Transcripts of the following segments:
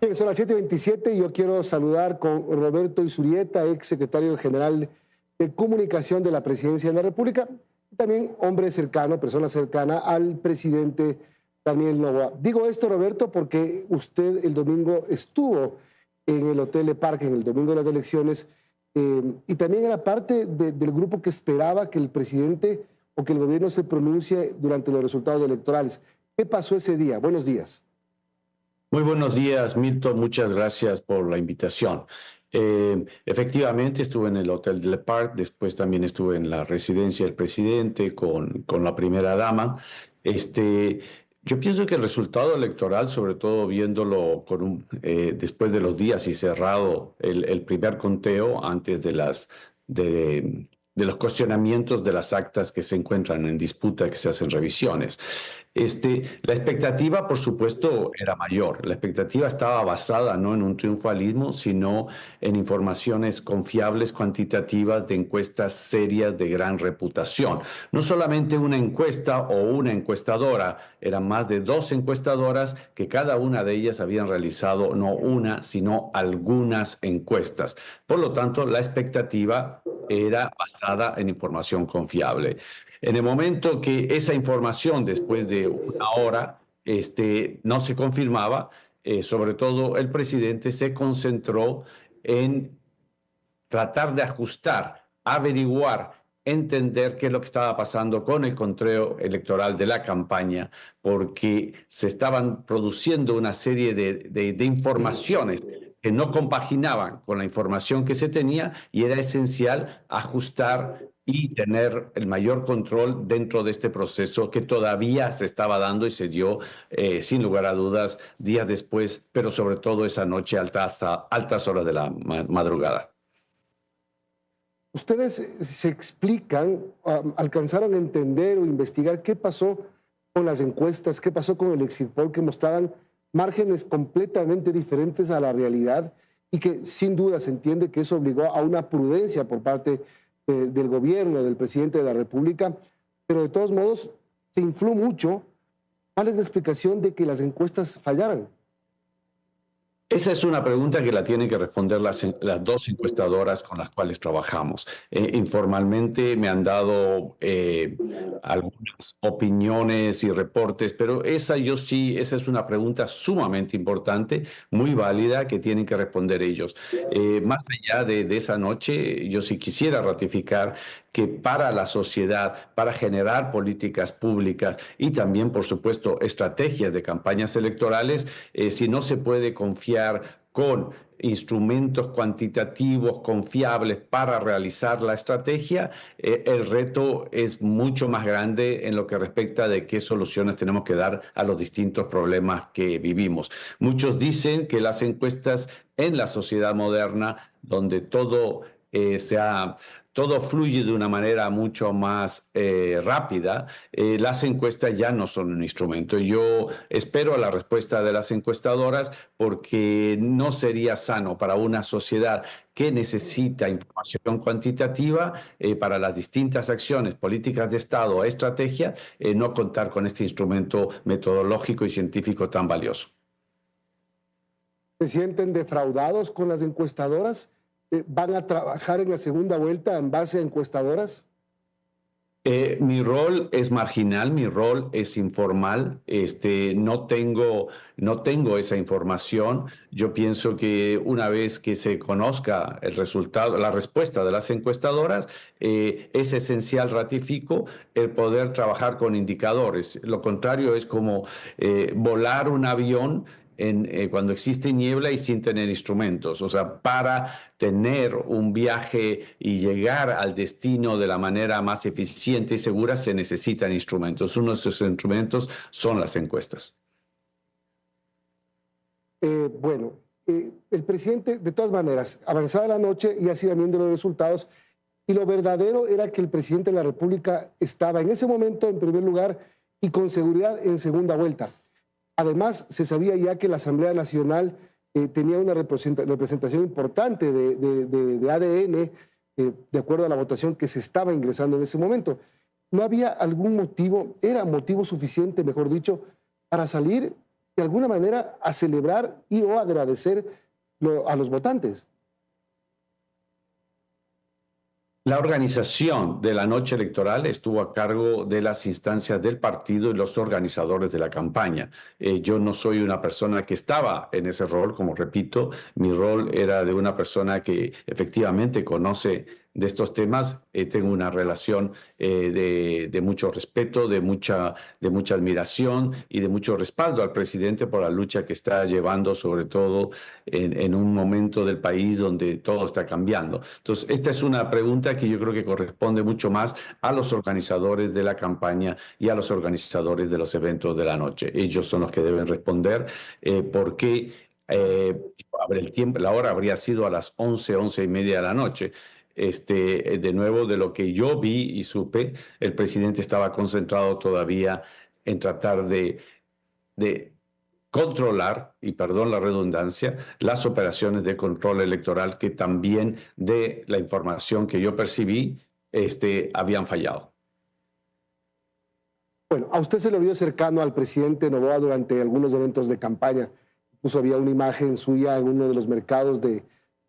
Bien, son las 7:27 y yo quiero saludar con Roberto Izurieta, ex secretario general de Comunicación de la Presidencia de la República, y también hombre cercano, persona cercana al presidente Daniel Noboa. Digo esto, Roberto, porque usted el domingo estuvo en el Hotel de Parque, en el domingo de las elecciones, y también era parte del grupo que esperaba que el presidente o que el gobierno se pronuncie durante los resultados electorales. ¿Qué pasó ese día? Buenos días. Muy buenos días, Milton. Muchas gracias por la invitación. Efectivamente, estuve en el Hotel Le Parc, después también estuve en la residencia del presidente con la primera dama. Este, yo pienso que el resultado electoral, sobre todo viéndolo después de los días y cerrado el primer conteo antes de los cuestionamientos de las actas que se encuentran en disputa, que se hacen revisiones. La expectativa, por supuesto, era mayor. La expectativa estaba basada no en un triunfalismo, sino en informaciones confiables, cuantitativas, de encuestas serias de gran reputación. No solamente una encuesta o una encuestadora, eran más de 2 encuestadoras que cada una de ellas habían realizado no una, sino algunas encuestas. Por lo tanto, la expectativa era basada en información confiable. En el momento que esa información, después de una hora, no se confirmaba, sobre todo el presidente se concentró en tratar de ajustar, averiguar, entender qué es lo que estaba pasando con el conteo electoral de la campaña, porque se estaban produciendo una serie de informaciones que no compaginaban con la información que se tenía y era esencial ajustar y tener el mayor control dentro de este proceso que todavía se estaba dando y se dio, sin lugar a dudas, días después, pero sobre todo esa noche hasta altas horas de la madrugada. ¿Ustedes se explican, alcanzaron a entender o investigar qué pasó con las encuestas, qué pasó con el exit poll que mostraban márgenes completamente diferentes a la realidad y que sin duda se entiende que eso obligó a una prudencia por parte del gobierno, del presidente de la República, pero de todos modos se infló mucho? ¿Cuál es la explicación de que las encuestas fallaran? Esa es una pregunta que la tienen que responder las 2 encuestadoras con las cuales trabajamos. Informalmente me han dado algunas opiniones y reportes, pero esa es una pregunta sumamente importante, muy válida, que tienen que responder ellos. Más allá de esa noche, yo sí quisiera ratificar que para la sociedad, para generar políticas públicas y también, por supuesto, estrategias de campañas electorales, si no se puede confiar con instrumentos cuantitativos confiables para realizar la estrategia, el reto es mucho más grande en lo que respecta de qué soluciones tenemos que dar a los distintos problemas que vivimos. Muchos dicen que las encuestas en la sociedad moderna, donde todo fluye de una manera mucho más rápida, las encuestas ya no son un instrumento. Yo espero la respuesta de las encuestadoras porque no sería sano para una sociedad que necesita información cuantitativa para las distintas acciones, políticas de Estado o estrategias, no contar con este instrumento metodológico y científico tan valioso. ¿Se sienten defraudados con las encuestadoras? ¿Van a trabajar en la segunda vuelta en base a encuestadoras? Mi rol es marginal, mi rol es informal. No tengo esa información. Yo pienso que una vez que se conozca el resultado, la respuesta de las encuestadoras, es esencial, ratifico, el poder trabajar con indicadores. Lo contrario es como volar un avión cuando existe niebla y sin tener instrumentos. O sea, para tener un viaje y llegar al destino de la manera más eficiente y segura se necesitan instrumentos. Uno de esos instrumentos son las encuestas. El presidente, de todas maneras, avanzada la noche y así viendo los resultados, y lo verdadero era que el presidente de la República estaba en ese momento en primer lugar y con seguridad en segunda vuelta. Además, se sabía ya que la Asamblea Nacional tenía una representación importante de ADN, de acuerdo a la votación que se estaba ingresando en ese momento. ¿No había algún motivo, era motivo suficiente, mejor dicho, para salir de alguna manera a celebrar y o agradecer a los votantes. La organización de la noche electoral estuvo a cargo de las instancias del partido y los organizadores de la campaña. Yo no soy una persona que estaba en ese rol, como repito, mi rol era de una persona que efectivamente conoce de estos temas. Tengo una relación de mucho respeto, de mucha admiración y de mucho respaldo al presidente por la lucha que está llevando, sobre todo en un momento del país donde todo está cambiando. Entonces, esta es una pregunta que yo creo que corresponde mucho más a los organizadores de la campaña y a los organizadores de los eventos de la noche. Ellos son los que deben responder por qué la hora habría sido a las 11, 11:30 de la noche. De nuevo, de lo que yo vi y supe, el presidente estaba concentrado todavía en tratar de controlar, y perdón la redundancia, las operaciones de control electoral que también de la información que yo percibí, habían fallado. Bueno, a usted se lo vio cercano al presidente Noboa durante algunos eventos de campaña. Incluso había una imagen suya en uno de los mercados de,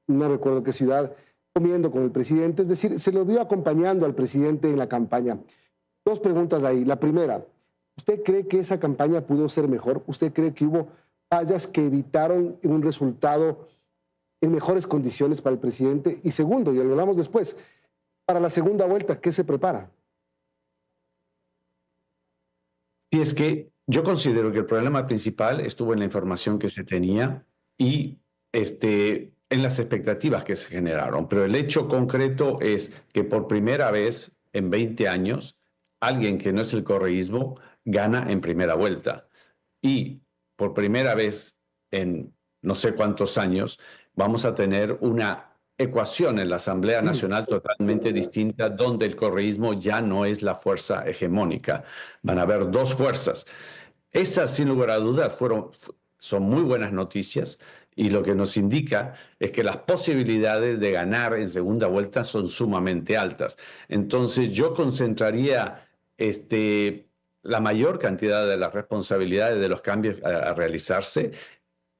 no recuerdo qué ciudad, comiendo con el presidente. Es decir, se lo vio acompañando al presidente en la campaña. Dos preguntas ahí. La primera, ¿usted cree que esa campaña pudo ser mejor? ¿Usted cree que hubo fallas que evitaron un resultado en mejores condiciones para el presidente? Y segundo, y lo hablamos después, para la segunda vuelta, ¿qué se prepara? Y es que yo considero que el problema principal estuvo en la información que se tenía y en las expectativas que se generaron. Pero el hecho concreto es que por primera vez en 20 años, alguien que no es el correísmo gana en primera vuelta. Y por primera vez en no sé cuántos años vamos a tener una ecuación en la Asamblea Nacional totalmente distinta, donde el correísmo ya no es la fuerza hegemónica. Van a haber dos fuerzas. Esas, sin lugar a dudas, son muy buenas noticias, y lo que nos indica es que las posibilidades de ganar en segunda vuelta son sumamente altas. Entonces yo concentraría la mayor cantidad de las responsabilidades de los cambios a realizarse,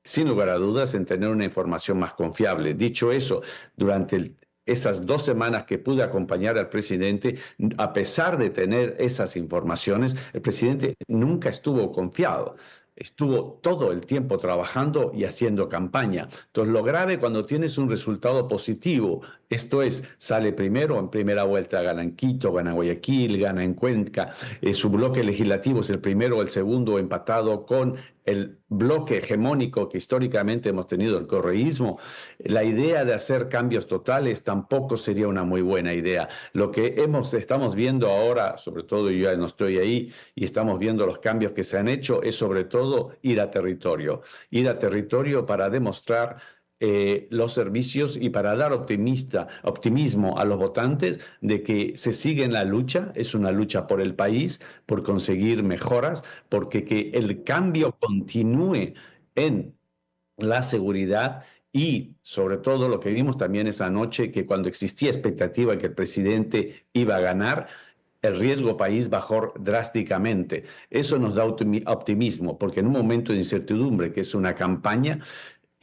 sin lugar a dudas, en tener una información más confiable. Dicho eso, durante esas 2 semanas que pude acompañar al presidente, a pesar de tener esas informaciones, el presidente nunca estuvo confiado. Estuvo todo el tiempo trabajando y haciendo campaña. Entonces, lo grave cuando tienes un resultado positivo, esto es, sale primero en primera vuelta, gana en Quito, gana en Guayaquil, gana en Cuenca, su bloque legislativo es el primero o el segundo empatado con el bloque hegemónico que históricamente hemos tenido, el correísmo. La idea de hacer cambios totales tampoco sería una muy buena idea. Lo que estamos viendo ahora, sobre todo yo ya no estoy ahí, y estamos viendo los cambios que se han hecho, es sobre todo ir a territorio para demostrar los servicios y para dar optimismo a los votantes de que se sigue en la lucha. Es una lucha por el país, por conseguir mejoras, porque que el cambio continúe en la seguridad y sobre todo lo que vimos también esa noche, que cuando existía expectativa de que el presidente iba a ganar, el riesgo país bajó drásticamente. Eso nos da optimismo, porque en un momento de incertidumbre, que es una campaña,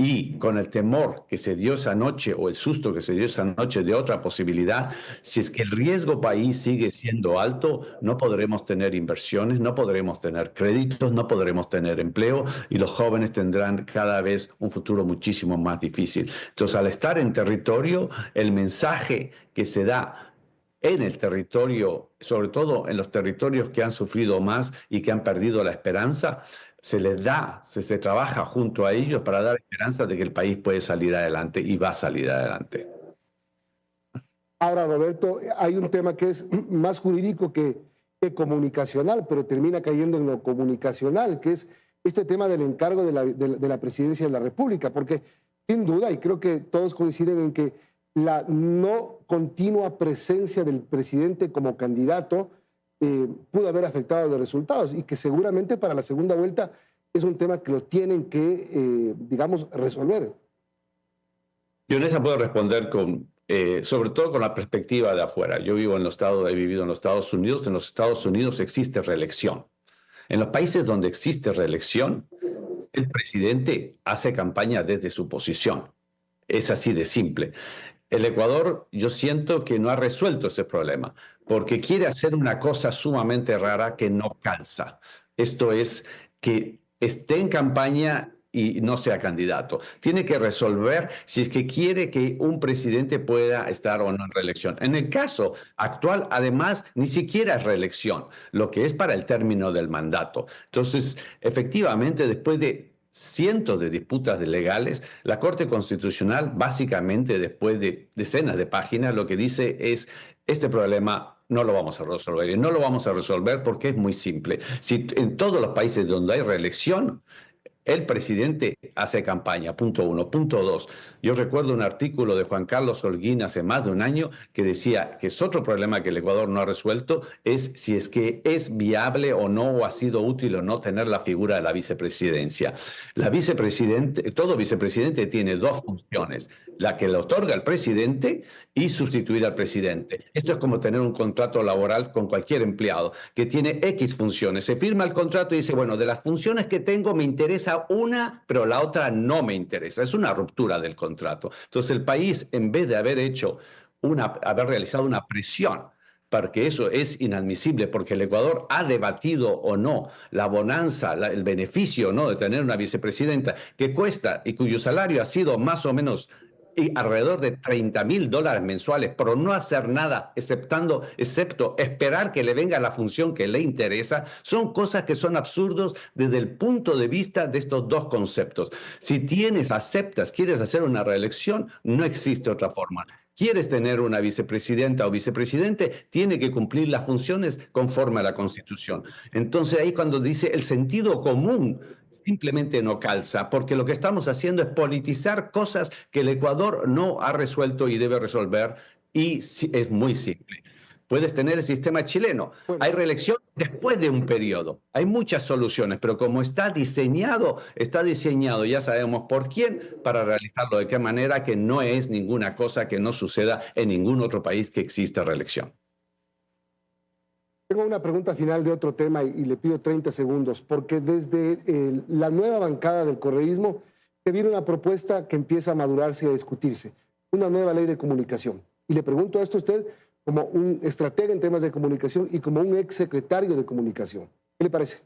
y con el temor que se dio esa noche o el susto que se dio esa noche de otra posibilidad, si es que el riesgo país sigue siendo alto, no podremos tener inversiones, no podremos tener créditos, no podremos tener empleo, y los jóvenes tendrán cada vez un futuro muchísimo más difícil. Entonces, al estar en territorio, el mensaje que se da en el territorio, sobre todo en los territorios que han sufrido más y que han perdido la esperanza, se trabaja junto a ellos para dar esperanza de que el país puede salir adelante y va a salir adelante. Ahora, Roberto, hay un tema que es más jurídico que comunicacional, pero termina cayendo en lo comunicacional, que es este tema del encargo de la presidencia de la República, porque sin duda, y creo que todos coinciden en que la no continua presencia del presidente como candidato pudo haber afectado los resultados, y que seguramente para la segunda vuelta es un tema que lo tienen que, digamos, resolver. Yo en esa puedo responder sobre todo con la perspectiva de afuera. Yo he vivido en los Estados Unidos. En los Estados Unidos existe reelección. En los países donde existe reelección, el presidente hace campaña desde su posición. Es así de simple. El Ecuador, yo siento que no ha resuelto ese problema, porque quiere hacer una cosa sumamente rara que no calza. Esto es que esté en campaña y no sea candidato. Tiene que resolver si es que quiere que un presidente pueda estar o no en reelección. En el caso actual, además, ni siquiera es reelección, lo que es para el término del mandato. Entonces, efectivamente, después de cientos de disputas legales, la Corte Constitucional, básicamente, después de decenas de páginas, lo que dice es: este problema no lo vamos a resolver. Y no lo vamos a resolver porque es muy simple. Si en todos los países donde hay reelección, el presidente hace campaña, punto uno. Punto dos, yo recuerdo un artículo de Juan Carlos Holguín hace más de un año que decía que es otro problema que el Ecuador no ha resuelto, es si es que es viable o no, o ha sido útil o no tener la figura de la vicepresidencia. La vicepresidente, todo vicepresidente tiene dos funciones: la que le otorga el presidente y sustituir al presidente. Esto es como tener un contrato laboral con cualquier empleado que tiene X funciones. Se firma el contrato y dice, bueno, de las funciones que tengo me interesa una, pero la otra no me interesa. Es una ruptura del contrato. Entonces el país, en vez de haber realizado una presión, porque eso es inadmisible, porque el Ecuador ha debatido o no la bonanza, el beneficio o no de tener una vicepresidenta que cuesta y cuyo salario ha sido más o menos alrededor de $30.000 mensuales por no hacer nada, excepto esperar que le venga la función que le interesa, son cosas que son absurdos desde el punto de vista de estos dos conceptos. Si aceptas, quieres hacer una reelección, no existe otra forma. Quieres tener una vicepresidenta o vicepresidente, tiene que cumplir las funciones conforme a la Constitución. Entonces ahí cuando dice el sentido común, simplemente no calza, porque lo que estamos haciendo es politizar cosas que el Ecuador no ha resuelto y debe resolver, y es muy simple. Puedes tener el sistema chileno. Hay reelección después de un periodo. Hay muchas soluciones, pero como está diseñado, ya sabemos por quién, para realizarlo de qué manera, que no es ninguna cosa que no suceda en ningún otro país que exista reelección. Tengo una pregunta final de otro tema y le pido 30 segundos, porque desde la nueva bancada del correísmo se viene una propuesta que empieza a madurarse y a discutirse, una nueva ley de comunicación. Y le pregunto esto a usted como un estratega en temas de comunicación y como un exsecretario de comunicación. ¿Qué le parece?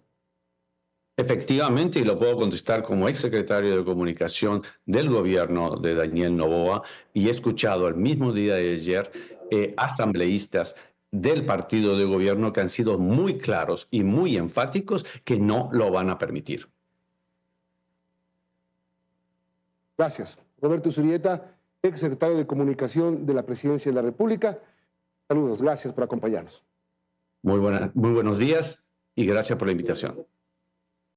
Efectivamente, y lo puedo contestar como exsecretario de Comunicación del gobierno de Daniel Noboa, y he escuchado el mismo día de ayer asambleístas del partido de gobierno que han sido muy claros y muy enfáticos que no lo van a permitir. Gracias. Roberto Zurieta, exsecretario de Comunicación de la Presidencia de la República. Saludos, gracias por acompañarnos. Muy buenos días y gracias por la invitación.